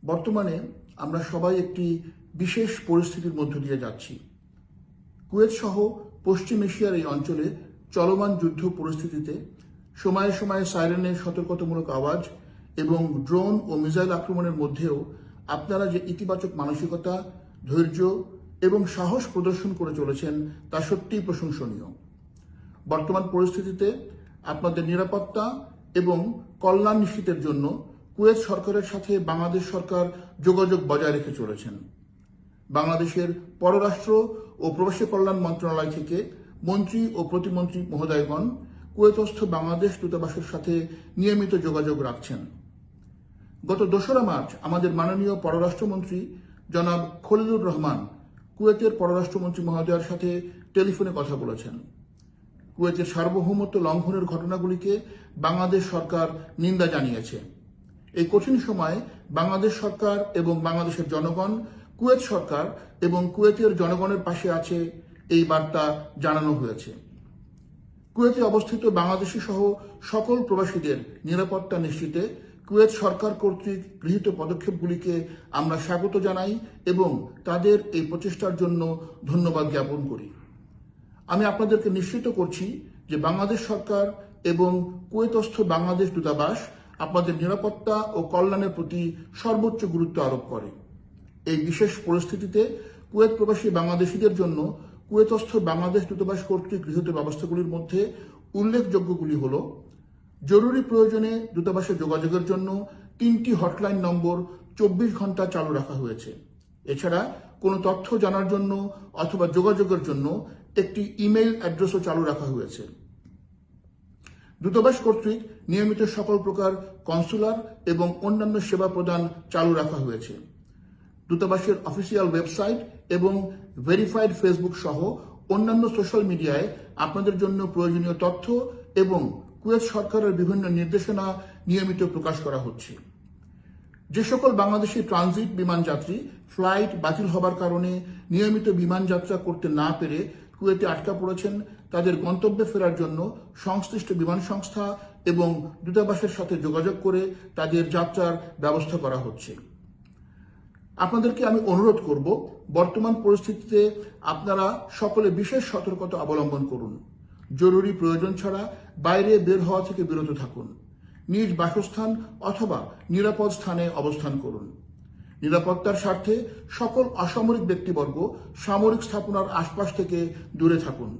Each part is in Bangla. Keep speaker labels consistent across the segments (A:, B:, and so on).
A: বর্তমানে আমরা সবাই একটি বিশেষ পরিস্থিতির মধ্য দিয়ে যাচ্ছি। কুয়েত সহ পশ্চিম এশিয়ার এই অঞ্চলে চলমান যুদ্ধ পরিস্থিতিতে সময়ে সময়ে সাইরেনের সতর্কতামূলক আওয়াজ এবং ড্রোন ও মিসাইল আক্রমণের মধ্যেও আপনারা যে ইতিবাচক মানসিকতা, ধৈর্য এবং সাহস প্রদর্শন করে চলেছেন তা সত্যিই প্রশংসনীয়। বর্তমান পরিস্থিতিতে আপনাদের নিরাপত্তা এবং কল্যাণ নিশ্চিতের জন্য কুয়েত সরকারের সাথে বাংলাদেশ সরকার যোগাযোগ বজায় রেখে চলেছেন। বাংলাদেশের পররাষ্ট্র ও প্রবাসী কল্যাণ মন্ত্রণালয় থেকে মন্ত্রী ও প্রতিমন্ত্রী মহোদয়গণ কুয়েতস্থ বাংলাদেশ দূতাবাসের সাথে নিয়মিত যোগাযোগ রাখছেন। গত 2রা মার্চ আমাদের মাননীয় পররাষ্ট্রমন্ত্রী জনাব খলিলুর রহমান কুয়েতের পররাষ্ট্রমন্ত্রী মহোদয়ের সাথে টেলিফোনে কথা বলেছেন। কুয়েতের সার্বভৌমত্ব লঙ্ঘনের ঘটনাগুলিকে বাংলাদেশ সরকার নিন্দা জানিয়েছে। এই কঠিন সময়ে বাংলাদেশ সরকার এবং বাংলাদেশের জনগণ কুয়েত সরকার এবং কুয়েতের জনগণের পাশে আছে, এই বার্তা জানানো হয়েছে। কুয়েতে অবস্থিত বাংলাদেশি সহ সকল প্রবাসীদের নিরাপত্তা নিশ্চিতে কুয়েত সরকার কর্তৃক গৃহীত পদক্ষেপগুলিকে আমরা স্বাগত জানাই এবং তাদের এই প্রচেষ্টার জন্য ধন্যবাদ জ্ঞাপন করি। আমি আপনাদেরকে নিশ্চিত করছি যে বাংলাদেশ সরকার এবং কুয়েতস্থ বাংলাদেশ দূতাবাস আপনাদের নিরাপত্তা ও কল্যাণের প্রতি সর্বোচ্চ গুরুত্ব আরোপ করে। এই বিশেষ পরিস্থিতিতে কুয়েত প্রবাসী বাংলাদেশিদের জন্য কুয়েতস্থ বাংলাদেশ দূতাবাস কর্তৃক গৃহীত ব্যবস্থাগুলির মধ্যে উল্লেখযোগ্যগুলি হল: জরুরি প্রয়োজনে দূতাবাসে যোগাযোগের জন্য 3টি হটলাইন নম্বর 24 ঘন্টা চালু রাখা হয়েছে। এছাড়া কোনো তথ্য জানার জন্য অথবা যোগাযোগের জন্য একটি ইমেইল অ্যাড্রেসও চালু রাখা হয়েছে। দূতাবাস কর্তৃক নিয়মিত সকল প্রকার কনসুলার এবং অন্যান্য সেবা প্রদান চালু রাখা হয়েছে। দূতাবাসের অফিসিয়াল ওয়েবসাইট এবং ভেরিফাইড ফেসবুক সহ অন্যান্য সোশ্যাল মিডিয়ায় আপনাদের জন্য প্রয়োজনীয় তথ্য এবং কুয়েত সরকারের বিভিন্ন নির্দেশনা নিয়মিত প্রকাশ করা হচ্ছে। যে সকল বাংলাদেশি ট্রানজিট বিমান যাত্রী ফ্লাইট বাতিল হবার কারণে নিয়মিত বিমান যাত্রা করতে না পেরে কুয়েতে আটকা পড়েছেন, তাদের গন্তব্যে ফেরার জন্য সংশ্লিষ্ট বিমান সংস্থা এবং দূতাবাসের সাথে যোগাযোগ করে তাদের যাত্রার ব্যবস্থা করা হচ্ছে। আপনাদেরকে আমি অনুরোধ করব, বর্তমান পরিস্থিতিতে আপনারা সকলে বিশেষ সতর্কতা অবলম্বন করুন। জরুরি প্রয়োজন ছাড়া বাইরে বের হওয়া থেকে বিরত থাকুন। নিজ বাসস্থান অথবা নিরাপদ স্থানে অবস্থান করুন। নিরাপত্তার স্বার্থে সকল অসামরিক ব্যক্তিবর্গ সামরিক স্থাপনার আশপাশ থেকে দূরে থাকুন।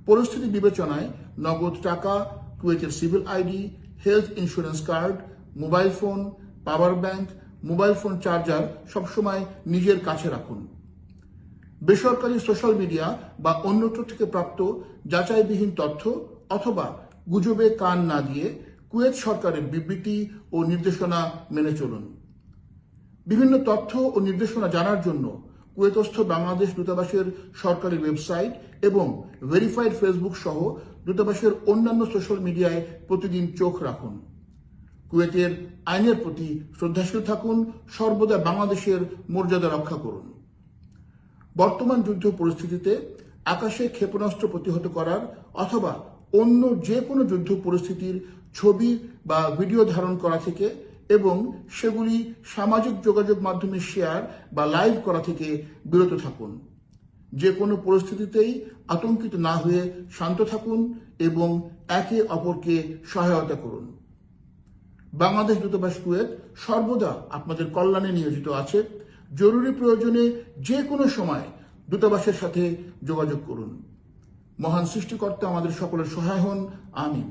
A: পরিস্থিতি বিবেচনায় নগদ টাকা, কুয়েতের civil ID, health insurance card, mobile phone, power bank, mobile phone charger সবসময় নিজের কাছে রাখুন। বেসরকারি সোশ্যাল মিডিয়া বা অন্যত্র থেকে প্রাপ্ত যাচাইবিহীন তথ্য অথবা গুজবে কান না দিয়ে কুয়েত সরকারের বিবৃতি ও নির্দেশনা মেনে চলুন। বিভিন্ন তথ্য ও নির্দেশনা জানার জন্য কুয়েতস্থ বাংলাদেশ দূতাবাসের সরকারি ওয়েবসাইট এবং ভেরিফাইড ফেসবুক সহ দূতাবাসের অন্যান্য সোশ্যাল মিডিয়ায় প্রতিদিন চোখ রাখুন। কুয়েতের আইনের প্রতি শ্রদ্ধাশীল থাকুন, সর্বদা বাংলাদেশের মর্যাদা রক্ষা করুন। বর্তমান যুদ্ধ পরিস্থিতিতে আকাশে ক্ষেপণাস্ত্র প্রতিহত করার অথবা অন্য যে কোনো যুদ্ধ পরিস্থিতির ছবি বা ভিডিও ধারণ করা থেকে এবং সেগুলি সামাজিক যোগাযোগ মাধ্যমে শেয়ার বা লাইভ করা থেকে বিরত থাকুন। যে কোনো পরিস্থিতিতেই আতঙ্কিত না হয়ে শান্ত থাকুন এবং একে অপরকে সহায়তা করুন। বাংলাদেশ দূতাবাস কুয়েত সর্বদা আপনাদের কল্যাণে নিয়োজিত আছে। জরুরি প্রয়োজনে যে কোনো সময় দূতাবাসের সাথে যোগাযোগ করুন। মহান সৃষ্টিকর্তা আমাদের সকলের সহায় হন। আমিন।